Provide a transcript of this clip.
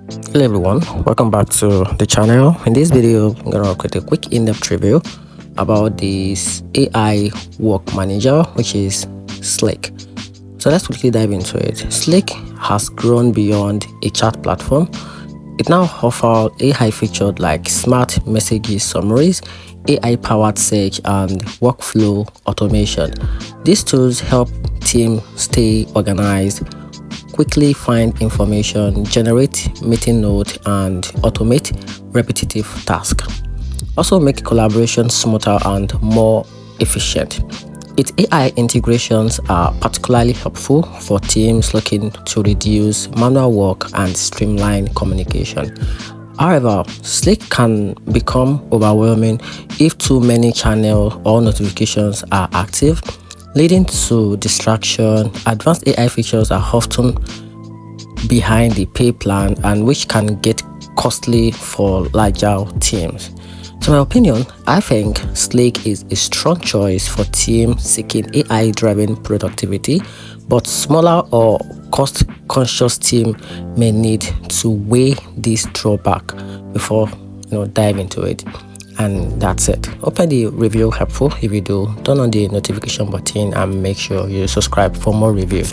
Hello everyone, welcome back to the channel. In this video, I'm gonna create a quick in-depth review about this AI work manager, which is Slack. So let's quickly dive into it. Slack has grown beyond a chat platform. It now offers AI featured like smart messages summaries, AI powered search, and workflow automation. These tools help teams stay organized, quickly find information, generate meeting notes, and automate repetitive tasks. Also make collaboration smoother and more efficient. Its AI integrations are particularly helpful for teams looking to reduce manual work and streamline communication. However, Slack can become overwhelming if too many channels or notifications are active, leading to distraction. Advanced AI features are often behind the pay plan, and which can get costly for larger teams. So in my opinion, I think Slack is a strong choice for teams seeking AI-driven productivity, but smaller or cost-conscious teams may need to weigh this drawback before dive into it. And that's it. Hope the review helpful. If you do, turn on the notification button and make sure you subscribe for more review.